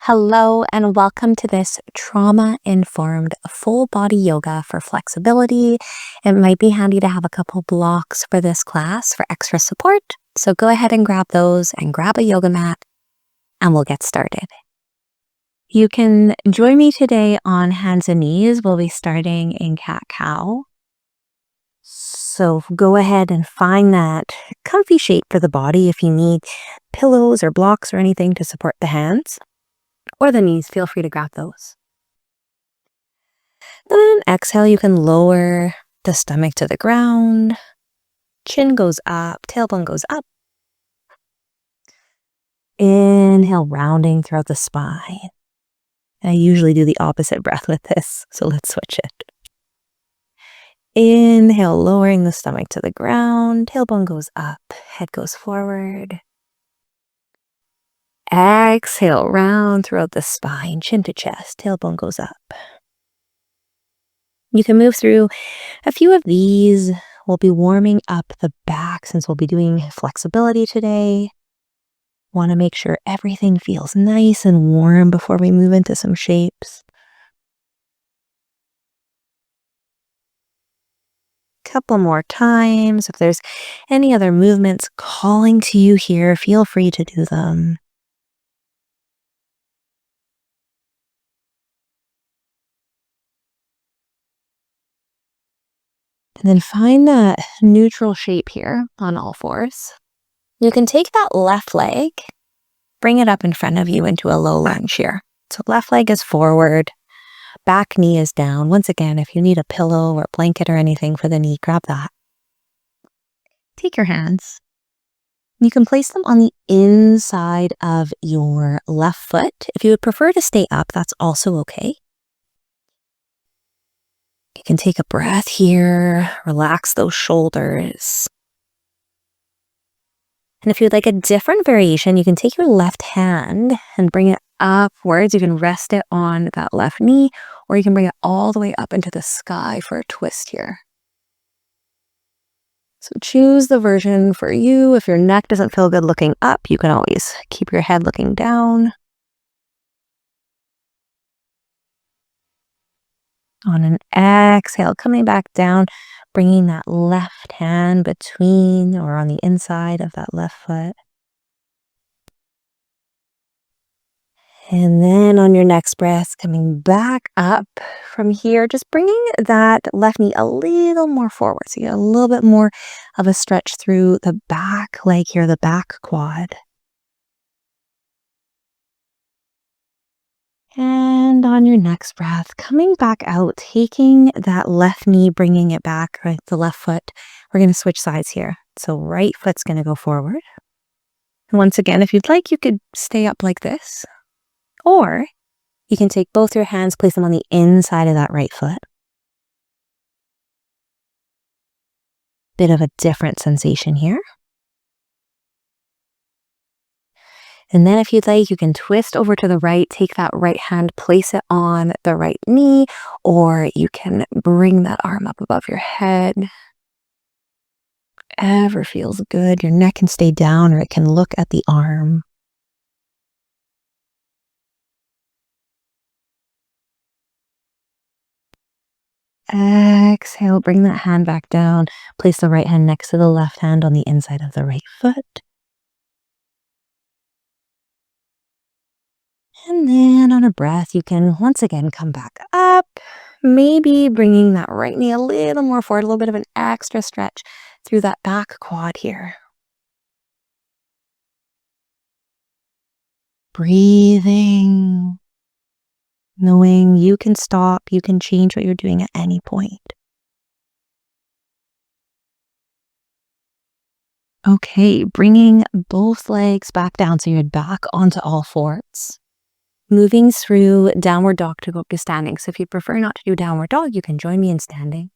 Hello, and welcome to this trauma-informed full body yoga for flexibility. It might be handy to have a couple blocks for this class for extra support. So go ahead and grab those and grab a yoga mat, and we'll get started. You can join me today on hands and knees. We'll be starting in cat-cow. So go ahead and find that comfy shape for the body. If you need pillows or blocks or anything to support the hands or the knees, feel free to grab those. Then exhale, you can lower the stomach to the ground. Chin goes up, tailbone goes up. Inhale, rounding throughout the spine. I usually do the opposite breath with this, so let's switch it. Inhale, lowering the stomach to the ground. Tailbone goes up, head goes forward. Exhale, round throughout the spine, chin to chest, tailbone goes up. You can move through a few of these. We'll be warming up the back since we'll be doing flexibility today. Want to make sure everything feels nice and warm before we move into some shapes. Couple more times. If there's any other movements calling to you here, feel free to do them. And then find that neutral shape here on all fours. You can take that left leg, bring it up in front of you into a low lunge here. So left leg is forward, back knee is down. Once again, if you need a pillow or a blanket or anything for the knee, grab that. Take your hands. You can place them on the inside of your left foot. If you would prefer to stay up, that's also okay. You can take a breath here, relax those shoulders. And if you'd like a different variation, you can take your left hand and bring it upwards. You can rest it on that left knee, or you can bring it all the way up into the sky for a twist here. So choose the version for you. If your neck doesn't feel good looking up, you can always keep your head looking down. On an exhale, coming back down, bringing that left hand between or on the inside of that left foot. And then on your next breath, coming back up from here, just bringing that left knee a little more forward. So you get a little bit more of a stretch through the back leg here, the back quad. And on your next breath, coming back out, taking that left knee, bringing it back, right, the left foot. We're going to switch sides here. So right foot's going to go forward. And once again, if you'd like, you could stay up like this. Or you can take both your hands, place them on the inside of that right foot. Bit of a different sensation here. And then if you'd like, you can twist over to the right, take that right hand, place it on the right knee, or you can bring that arm up above your head. Whatever feels good. Your neck can stay down or it can look at the arm. Exhale, bring that hand back down. Place the right hand next to the left hand on the inside of the right foot. And then on a breath, you can once again come back up, maybe bringing that right knee a little more forward, a little bit of an extra stretch through that back quad here. Breathing, knowing you can stop, you can change what you're doing at any point. Okay, bringing both legs back down so you're back onto all fours. Moving through downward dog to go up to standing. So if you prefer not to do downward dog, you can join me in standing.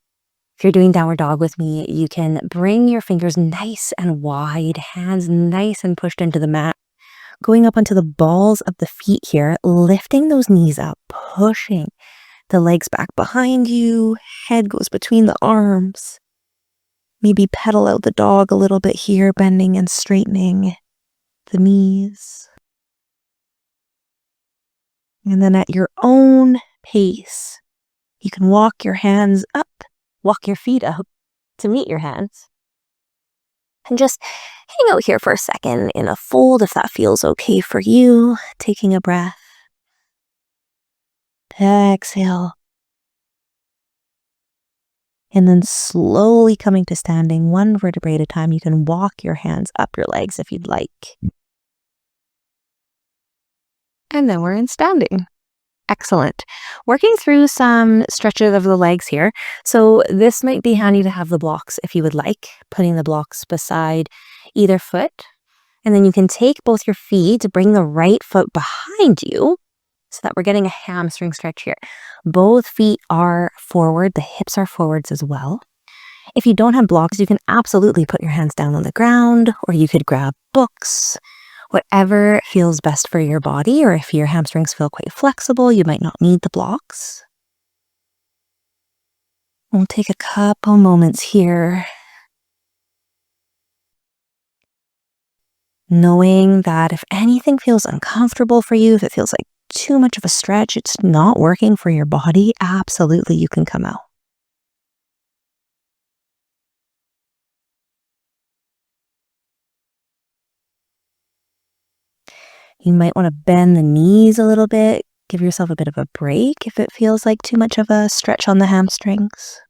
If you're doing downward dog with me, you can bring your fingers nice and wide, hands nice and pushed into the mat. Going up onto the balls of the feet here, lifting those knees up, pushing the legs back behind you, head goes between the arms. Maybe pedal out the dog a little bit here, bending and straightening the knees. And then at your own pace, you can walk your hands up, walk your feet up to meet your hands. And just hang out here for a second in a fold if that feels okay for you. Taking a breath. Exhale. And then slowly coming to standing, one vertebrae at a time. You can walk your hands up your legs if you'd like. And then we're in standing. Excellent. Working through some stretches of the legs here. So this might be handy to have the blocks if you would like, putting the blocks beside either foot. And then you can take both your feet to bring the right foot behind you so that we're getting a hamstring stretch here. Both feet are forward. The hips are forwards as well. If you don't have blocks, you can absolutely put your hands down on the ground, or you could grab books, whatever feels best for your body, or if your hamstrings feel quite flexible, you might not need the blocks. We'll take a couple moments here, knowing that if anything feels uncomfortable for you, if it feels like too much of a stretch, it's not working for your body, absolutely you can come out. You might want to bend the knees a little bit, give yourself a bit of a break if it feels like too much of a stretch on the hamstrings.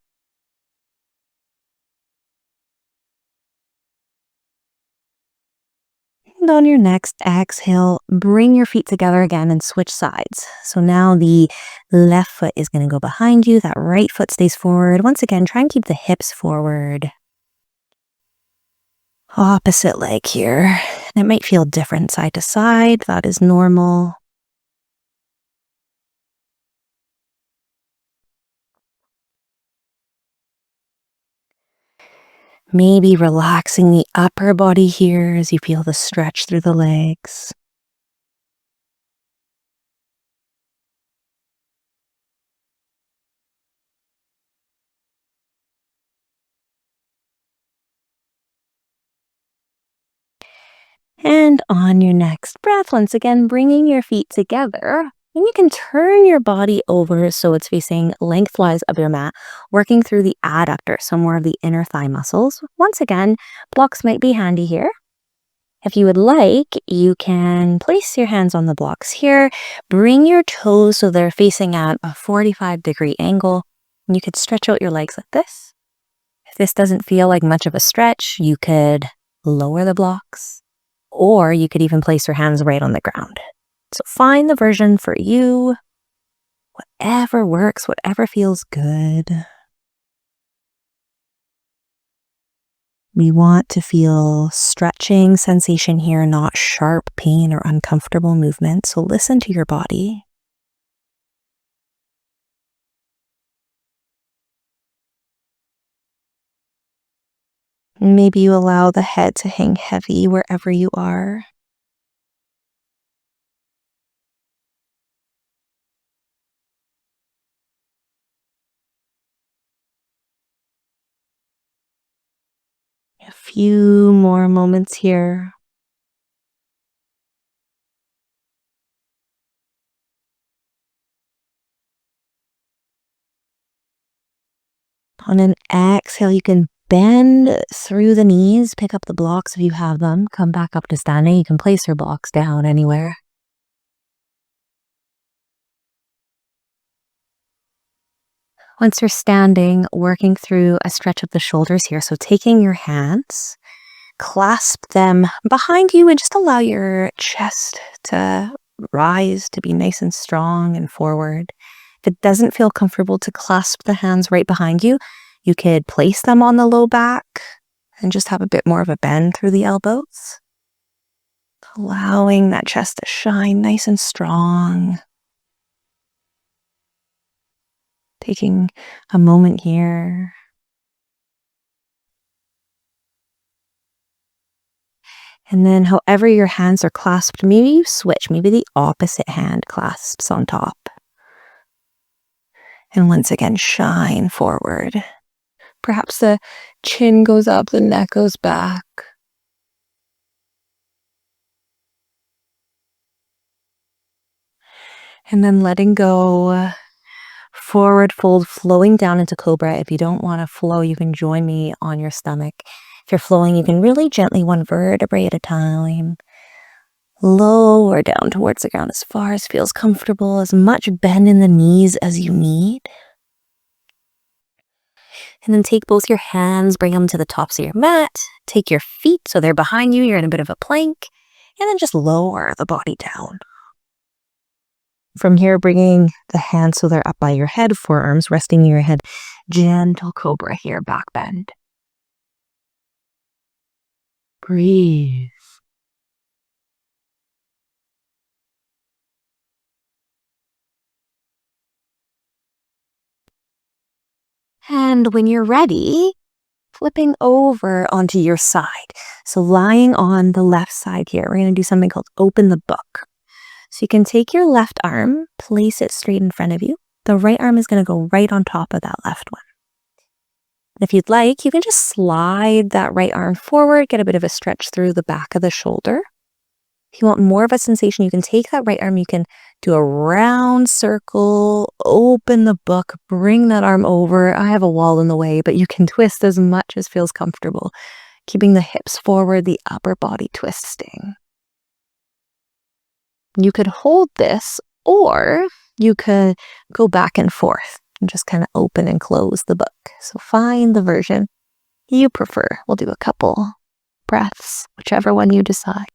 And on your next exhale, bring your feet together again and switch sides. So now the left foot is going to go behind you, that right foot stays forward. Once again, try and keep the hips forward. Opposite leg here. It might feel different side to side. That is normal. Maybe relaxing the upper body here as you feel the stretch through the legs. And on your next breath, once again, bringing your feet together. And you can turn your body over so it's facing lengthwise of your mat, working through the adductor, so more of the inner thigh muscles. Once again, blocks might be handy here. If you would like, you can place your hands on the blocks here. Bring your toes so they're facing at a 45-degree angle. And you could stretch out your legs like this. If this doesn't feel like much of a stretch, you could lower the blocks. Or you could even place your hands right on the ground. So find the version for you, whatever works, whatever feels good. We want to feel stretching sensation here, not sharp pain or uncomfortable movement. So listen to your body. Maybe you allow the head to hang heavy wherever you are. A few more moments here. On an exhale, you can bend through the knees, pick up the blocks if you have them, come back up to standing. You can place your blocks down anywhere. Once you're standing, working through a stretch of the shoulders here. So taking your hands, clasp them behind you and just allow your chest to rise, to be nice and strong and forward. If it doesn't feel comfortable to clasp the hands right behind you, you could place them on the low back and just have a bit more of a bend through the elbows. Allowing that chest to shine nice and strong. Taking a moment here. And then however your hands are clasped, maybe you switch. Maybe the opposite hand clasps on top. And once again, shine forward. Perhaps the chin goes up, the neck goes back. And then letting go. Forward fold, flowing down into cobra. If you don't want to flow, you can join me on your stomach. If you're flowing, you can really gently, one vertebrae at a time, lower down towards the ground as far as feels comfortable, as much bend in the knees as you need. And then take both your hands, bring them to the tops of your mat. Take your feet so they're behind you. You're in a bit of a plank. And then just lower the body down. From here, bringing the hands so they're up by your head, forearms resting near your head. Gentle cobra here, back bend. Breathe. And when you're ready, flipping over onto your side. So lying on the left side here, we're going to do something called open the book. So you can take your left arm, place it straight in front of you. The right arm is going to go right on top of that left one. If you'd like, you can just slide that right arm forward, get a bit of a stretch through the back of the shoulder. If you want more of a sensation, you can take that right arm, you can do a round circle, open the book, bring that arm over. I have a wall in the way, but you can twist as much as feels comfortable, keeping the hips forward, the upper body twisting. You could hold this, or you could go back and forth and just kind of open and close the book. So find the version you prefer. We'll do a couple breaths, whichever one you decide.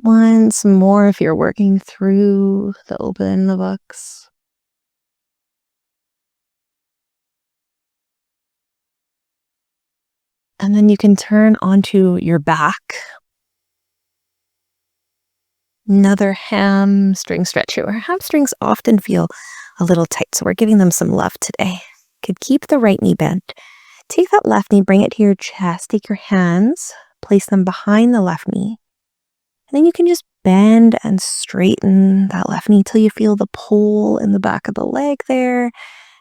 Once more, if you're working through the open the books. And then you can turn onto your back. Another hamstring stretch here. Our hamstrings often feel a little tight, so we're giving them some love today. Could keep the right knee bent. Take that left knee, bring it to your chest. Take your hands, place them behind the left knee. And then you can just bend and straighten that left knee till you feel the pull in the back of the leg there.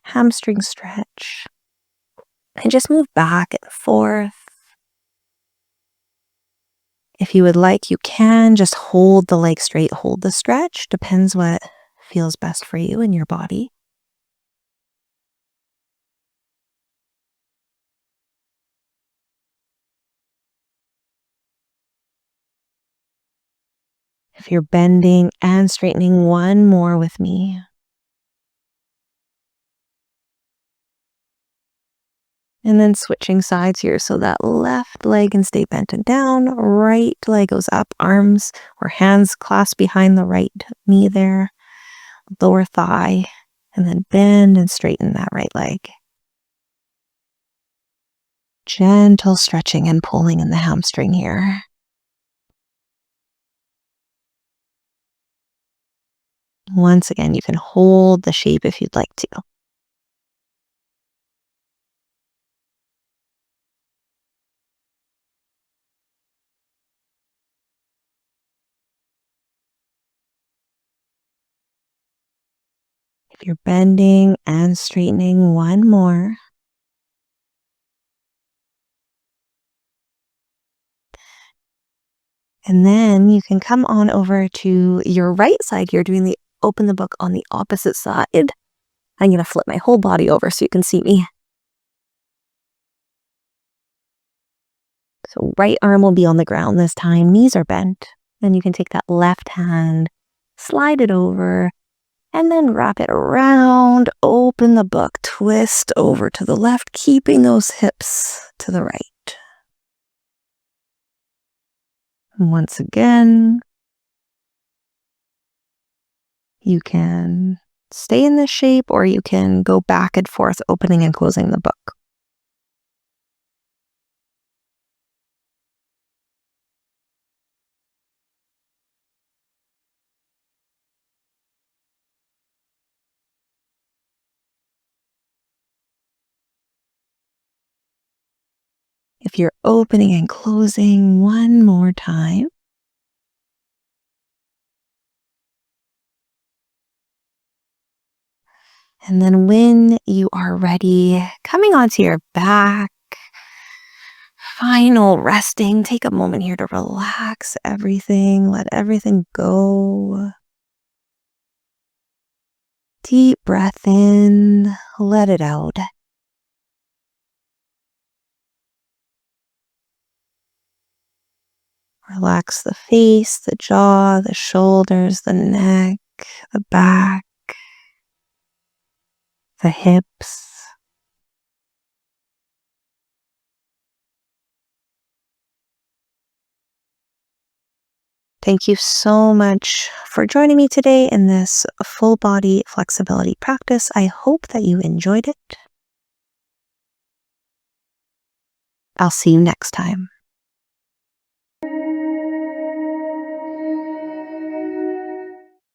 Hamstring stretch. And just move back and forth. If you would like, you can just hold the leg straight, hold the stretch. Depends what feels best for you and your body. If you're bending and straightening, one more with me. And then switching sides here so that left leg can stay bent and down, right leg goes up, arms or hands clasped behind the right knee there, lower thigh, and then bend and straighten that right leg. Gentle stretching and pulling in the hamstring here. Once again, you can hold the shape if you'd like to. If you're bending and straightening, one more. And then you can come on over to your right side here, doing the open the book on the opposite side. I'm going to flip my whole body over so you can see me. So right arm will be on the ground this time. Knees are bent. Then you can take that left hand, slide it over, and then wrap it around, open the book, twist over to the left, keeping those hips to the right. Once again, you can stay in this shape or you can go back and forth, opening and closing the book. If you're opening and closing, one more time. And then when you are ready, coming onto your back, final resting. Take a moment here to relax everything, let everything go. Deep breath in, let it out. Relax the face, the jaw, the shoulders, the neck, the back, the hips. Thank you so much for joining me today in this full body flexibility practice. I hope that you enjoyed it. I'll see you next time.